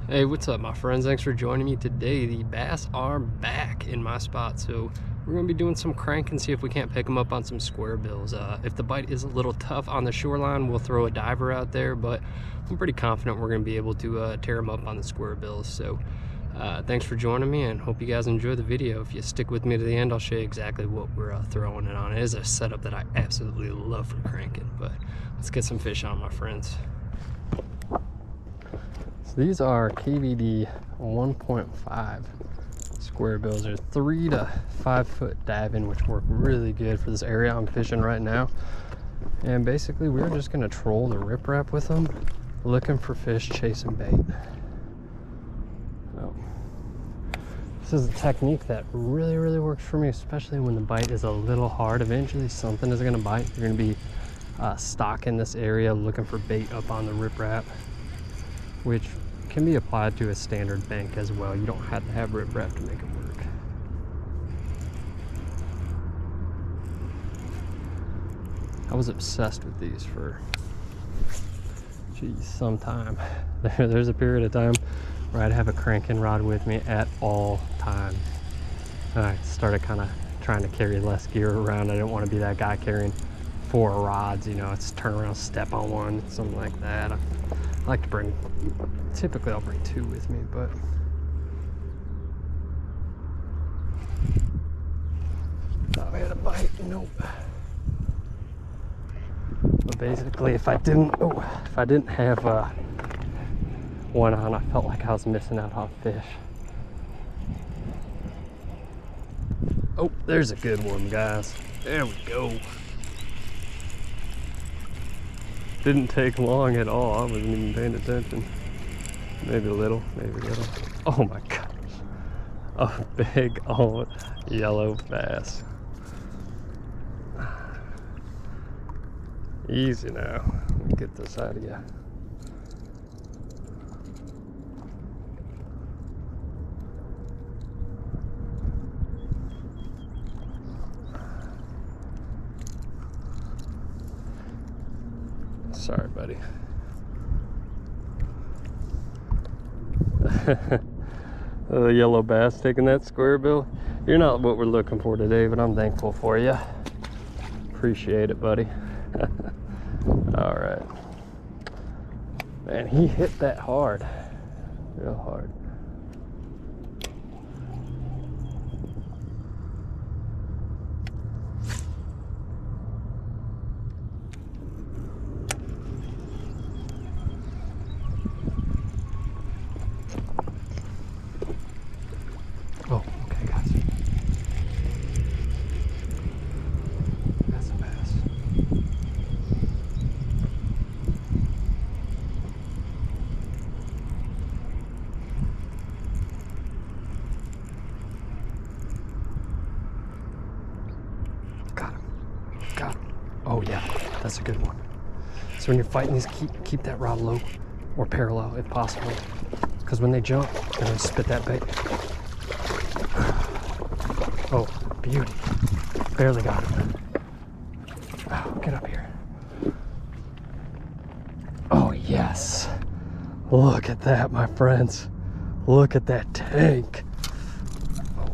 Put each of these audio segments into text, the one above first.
Hey, what's up, my friends? Thanks for joining me today. The bass are back in my spot, so we're going to be doing some crank and see if we can't pick them up on some square bills. If the bite is a little tough on the shoreline, we'll throw a diver out there, but I'm pretty confident we're going to be able to tear them up on the square bills. So thanks for joining me, and hope you guys enjoy the video. If you stick with me to the end, I'll show you exactly what we're throwing it on. It is a setup that I absolutely love for cranking, but let's get some fish on, my friends. These are KVD 1.5 square bills. They're 3 to 5 foot diving, which work really good for this area I'm fishing right now. And basically, we're just gonna troll the riprap with them, looking for fish, chasing bait. So, this is a technique that really works for me, especially when the bite is a little hard. Eventually, something is gonna bite. You're gonna be stock in this area, looking for bait up on the riprap, which can be applied to a standard bank as well. You don't have to have riprap to make it work. I was obsessed with these for, geez, some time. There's a period of time where I'd have a cranking rod with me at all times. And I started kind of trying to carry less gear around. I didn't want to be that guy carrying 4 rods, you know, it's turn around, step on one, something like that. I like to bring, typically I'll bring 2 with me, but thought I had a bite, nope. But basically, if I didn't have one on, I felt like I was missing out on fish. Oh, there's a good one, guys. There we go. Didn't take long at all. I wasn't even paying attention. Maybe a little, maybe a little. Oh my gosh. A big old yellow bass. Easy now. Let me get this out of you. Sorry, buddy. The yellow bass taking that square bill. You're not what we're looking for today, but I'm thankful for you. Appreciate it, buddy. All right. Man, he hit that hard. Real hard. Oh, okay, guys. That's a bass. Got him. Got him. Oh yeah, that's a good one. So when you're fighting these, keep that rod low or parallel if possible, because when they jump, they're gonna spit that bait. Oh, beauty. Barely got it. Oh, get up here. Oh, yes. Look at that, my friends. Look at that tank. Oh.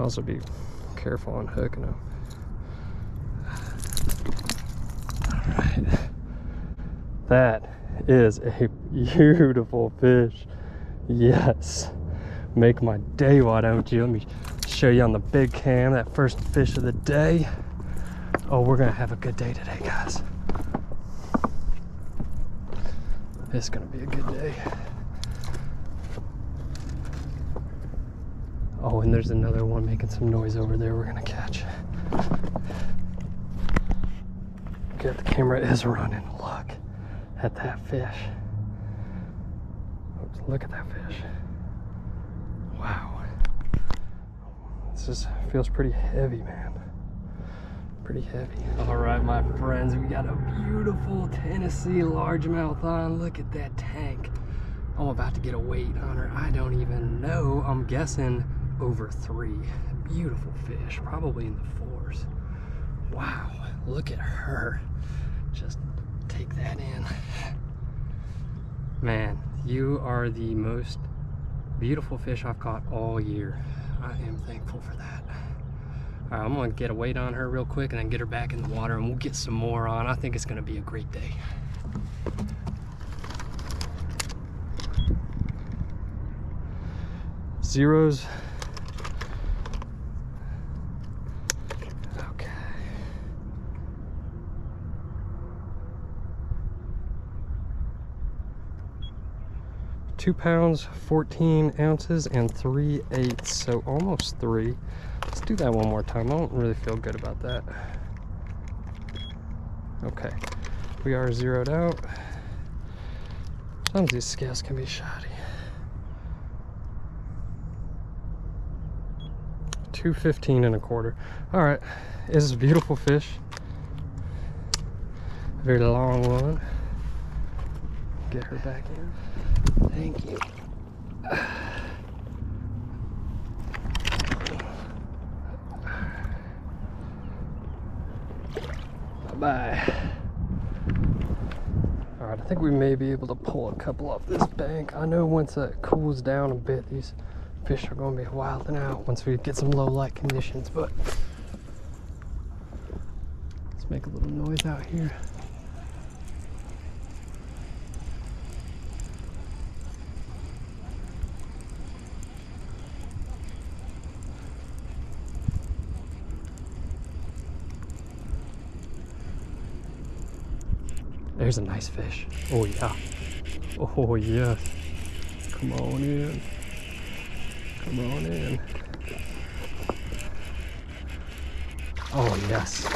Also be careful on hooking them. All right. That is a beautiful fish. Yes. Make my day, why don't you? Let me show you on the big cam that first fish of the day. Oh, we're gonna have a good day today, guys. It's gonna be a good day. Oh, and there's another one making some noise over there we're gonna catch. Good, the camera is running. Look at that fish. Oops, look at that fish. Wow. This feels pretty heavy, man. Pretty heavy. All right, my friends, we got a beautiful Tennessee largemouth on. Look at that tank. I'm about to get a weight on her. I don't even know. I'm guessing over 3. Beautiful fish, probably in the 4s. Wow, look at her. Just take that in. Man, you are the most beautiful fish I've caught all year. I am thankful for that. All right, I'm gonna get a weight on her real quick and then get her back in the water and we'll get some more on. I think it's gonna be a great day. Zeros. Okay. 2 pounds, 14 ounces, and 3/8, so almost 3. Let's do that one more time. I don't really feel good about that. Okay, we are zeroed out. Sometimes these scales can be shoddy. 215 1/4. All right, this is a beautiful fish. A very long one. Get her back in. Thank you. Bye-bye. All right, I think we may be able to pull a couple off this bank. I know once it cools down a bit, these fish are going to be wilding out once we get some low light conditions, but let's make a little noise out here. There's a nice fish. Oh yeah. Oh yes. Come on in. Come on in. Oh yes.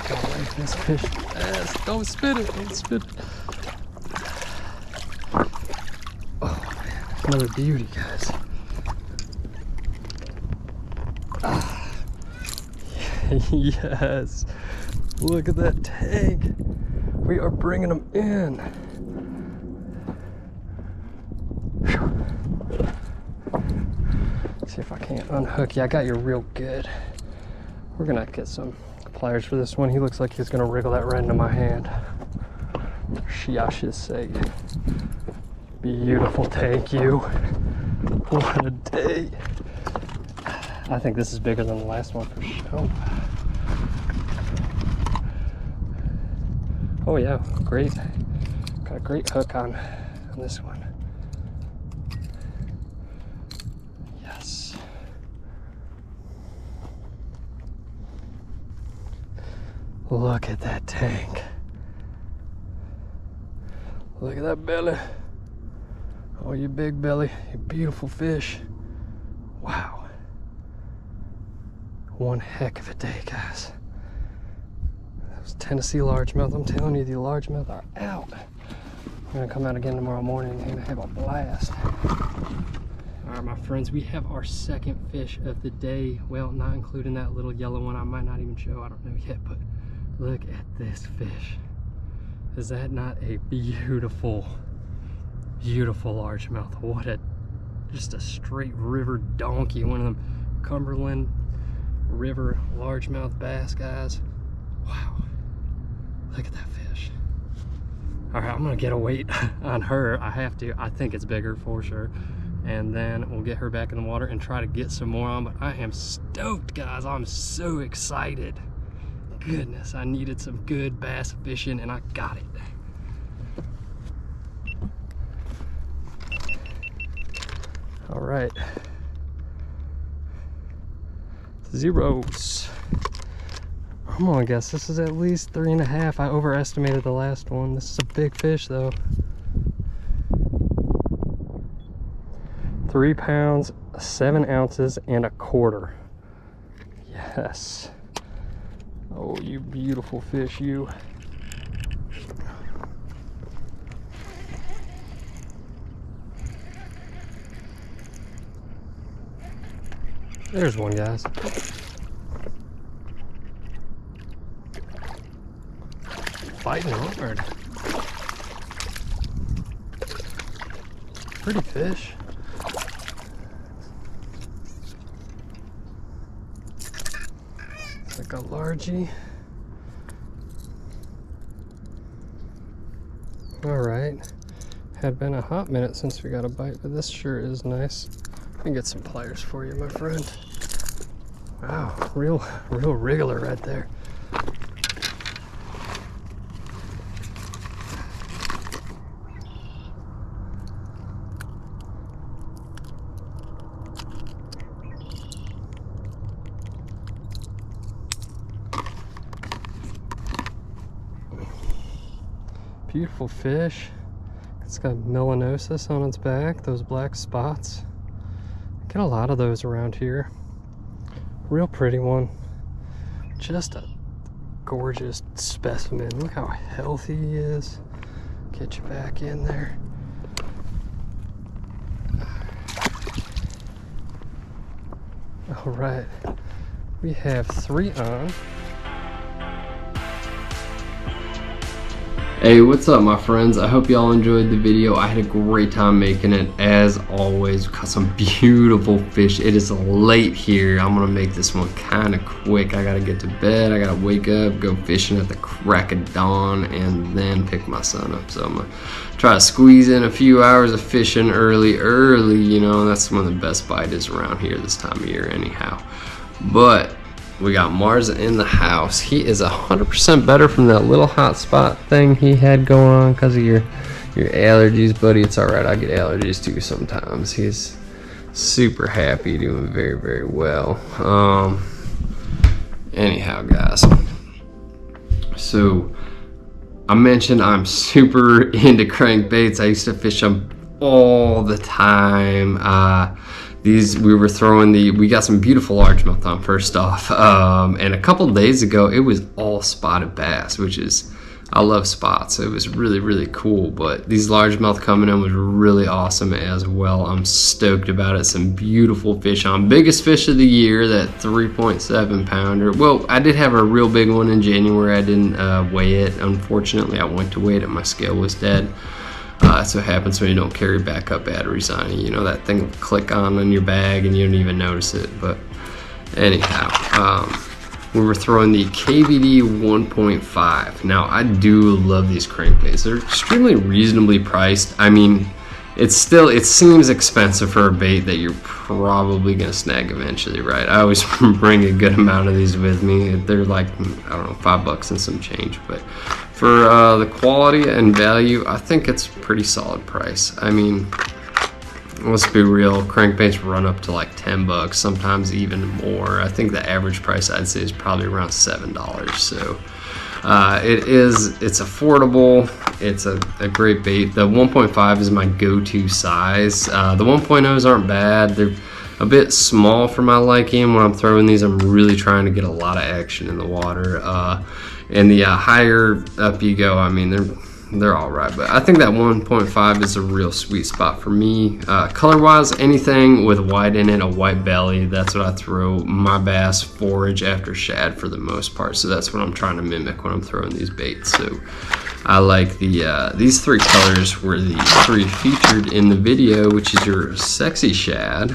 I like this fish. Yes. Don't spit it. Don't spit it. Oh man. Another beauty, guys. Ah. Yes. Look at that tank. We are bringing them in. See if I can't unhook you. I got you real good. We're gonna get some pliers for this one. He looks like he's gonna wriggle that right into my hand. I should say. Beautiful, thank you. What a day. I think this is bigger than the last one for sure. Oh yeah, great. Got a great hook on this one. Yes. Look at that tank. Look at that belly. Oh, you big belly, you beautiful fish. Wow. One heck of a day, guys. Tennessee largemouth. I'm telling you, the largemouth are out. We're gonna come out again tomorrow morning and gonna have a blast. All right, my friends, we have our second fish of the day. Well, not including that little yellow one I might not even show, I don't know yet, but look at this fish. Is that not a beautiful, beautiful largemouth? What a, just a straight river donkey. One of them Cumberland River largemouth bass, guys. Wow. Look at that fish. All right, I'm gonna get a weight on her. I have to. I think it's bigger for sure. And then we'll get her back in the water and try to get some more on. But I am stoked, guys. I'm so excited. Goodness, I needed some good bass fishing and I got it. All right. Zeros. I'm gonna guess this is at least 3.5. I overestimated the last one. This is a big fish though. 3 pounds, 7 ounces, and 1/4. Yes. Oh, you beautiful fish, you. There's one, guys. Fighting hard. Pretty fish. It's like a largie. All right, had been a hot minute since we got a bite, but this sure is nice. Let me get some pliers for you, my friend. Wow, real wriggler right there. Beautiful fish. It's got melanosis on its back, those black spots. Get a lot of those around here. Real pretty one. Just a gorgeous specimen. Look how healthy he is. Get you back in there. All right, we have 3 on. Hey, what's up my friends? I hope y'all enjoyed the video. I had a great time making it as always. Caught some beautiful fish. It is late here. I'm gonna make this one kind of quick. I gotta get to bed. I gotta wake up, go fishing at the crack of dawn, and then pick my son up. So I'm gonna try to squeeze in a few hours of fishing early, you know. That's one of the best bites around here this time of year anyhow. But we got Mars in the house. He is 100% better from that little hot spot thing he had going on because of your allergies, buddy. It's all right. I get allergies too sometimes. He's super happy, doing very well. Anyhow, guys. So I mentioned I'm super into crankbaits. I used to fish them all the time. We got some beautiful largemouth on first off, and a couple days ago it was all spotted bass, which is, I love spots, so it was really cool. But these largemouth coming in was really awesome as well. I'm stoked about it. Some beautiful fish on. Biggest fish of the year, that 3.7 pounder. Well, I did have a real big one in January. I didn't weigh it, unfortunately. I went to weigh it and my scale was dead. That's what happens when you don't carry backup batteries on you. You know, that thing will click on in your bag and you don't even notice it. But anyhow, we were throwing the KVD 1.5. Now, I do love these crankbaits. They're extremely reasonably priced. I mean, it seems expensive for a bait that you're probably gonna snag eventually, right? I always bring a good amount of these with me. They're like, I don't know, $5 and some change, but for the quality and value, I think it's a pretty solid price. I mean, let's be real, crankbaits run up to like $10, sometimes even more. I think the average price I'd say is probably around $7. So it's affordable. It's a great bait. The 1.5 is my go-to size. The 1.0s aren't bad. They're a bit small for my liking. When I'm throwing these, I'm really trying to get a lot of action in the water. And the higher up you go, I mean, they're all right. But I think that 1.5 is a real sweet spot for me. Color-wise, anything with white in it, a white belly, that's what I throw my bass forage after shad for the most part. So that's what I'm trying to mimic when I'm throwing these baits. So I like these 3 colors were the 3 featured in the video, which is your sexy shad.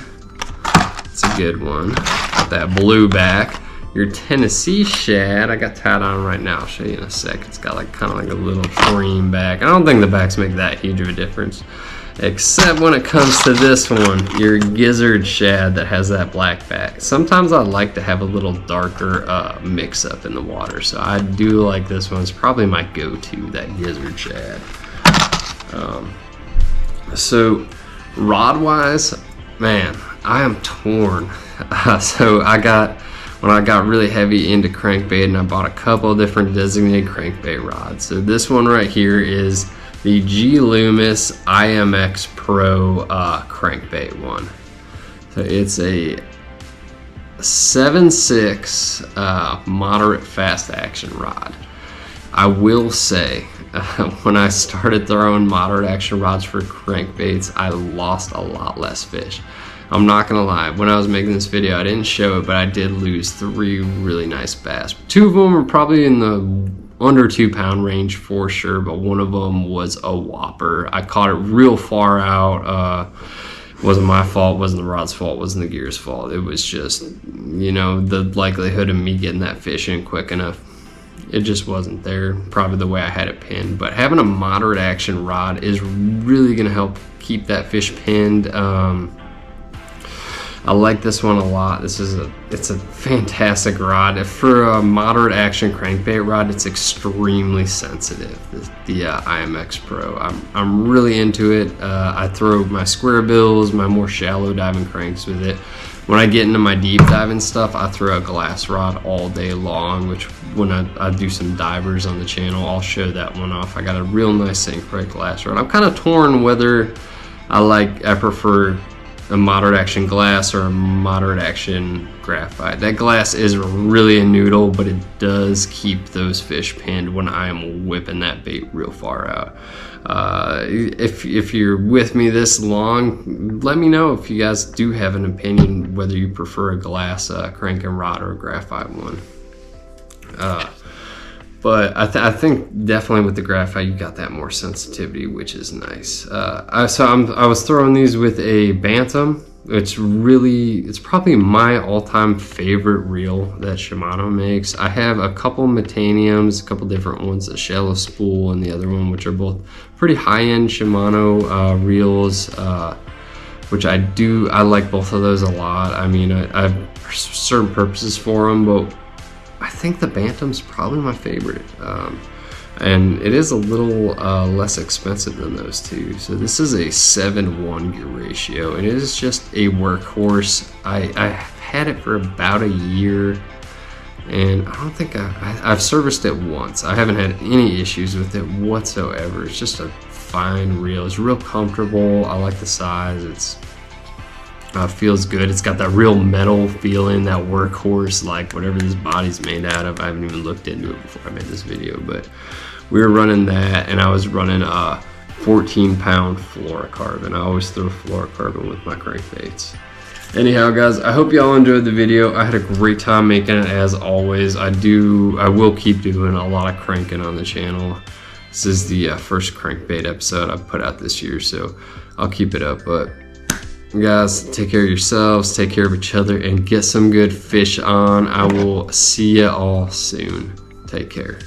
It's a good one. Got that blue back. Your Tennessee shad, I got tied on right now. I'll show you in a sec. It's got like kind of like a little cream back. I don't think the backs make that huge of a difference, except when it comes to this one, your Gizzard shad that has that black back. Sometimes I like to have a little darker mix up in the water, so I do like this one. It's probably my go-to, that Gizzard shad. So rod-wise, man, I am torn. When I got really heavy into crankbait, and I bought a couple of different designated crankbait rods. So this one right here is the Loomis IMX Pro crankbait one. So it's a 7.6 moderate fast action rod. I will say, when I started throwing moderate action rods for crankbaits, I lost a lot less fish. I'm not gonna lie, when I was making this video, I didn't show it, but I did lose 3 really nice bass. 2 of them were probably in the under 2 pound range for sure, but one of them was a whopper. I caught it real far out. Wasn't my fault, wasn't the rod's fault, wasn't the gear's fault. It was just, you know, the likelihood of me getting that fish in quick enough. it just wasn't there, probably the way I had it pinned. But having a moderate action rod is really gonna help keep that fish pinned. I like this one a lot. It's a fantastic rod. For a moderate action crankbait rod, it's extremely sensitive. The IMX Pro. I'm really into it. I throw my square bills, my more shallow diving cranks with it. When I get into my deep diving stuff, I throw a glass rod all day long, which when I do some divers on the channel, I'll show that one off. I got a real nice sink right glass rod. I'm kind of torn whether I prefer a moderate action glass or a moderate action graphite. That glass is really a noodle, but it does keep those fish pinned when I am whipping that bait real far out. If you're with me this long, let me know if you guys do have an opinion whether you prefer a glass cranking rod or a graphite one. But I think definitely with the graphite, you got that more sensitivity, which is nice. I was throwing these with a Bantam. It's probably my all-time favorite reel that Shimano makes. I have a couple Metaniums, a couple different ones, a shallow spool and the other one, which are both pretty high-end Shimano reels, which I like both of those a lot. I mean, I have certain purposes for them, but I think the Bantam's probably my favorite, and it is a little less expensive than those two. So this is a 7:1 gear ratio, and it is just a workhorse. I've had it for about a year, and I don't think I've serviced it once. I haven't had any issues with it whatsoever. It's just a fine reel. It's real comfortable. I like the size. It's feels good. It's got that real metal feeling, that workhorse, like whatever this body's made out of. I haven't even looked into it before I made this video, but we were running that, and I was running a 14-pound fluorocarbon. I always throw fluorocarbon with my crankbaits. Anyhow, guys, I hope y'all enjoyed the video. I had a great time making it, as always. I will keep doing a lot of cranking on the channel. This is the first crankbait episode I've put out this year, so I'll keep it up. But guys, take care of yourselves, take care of each other, and get some good fish on. I will see you all soon. Take care.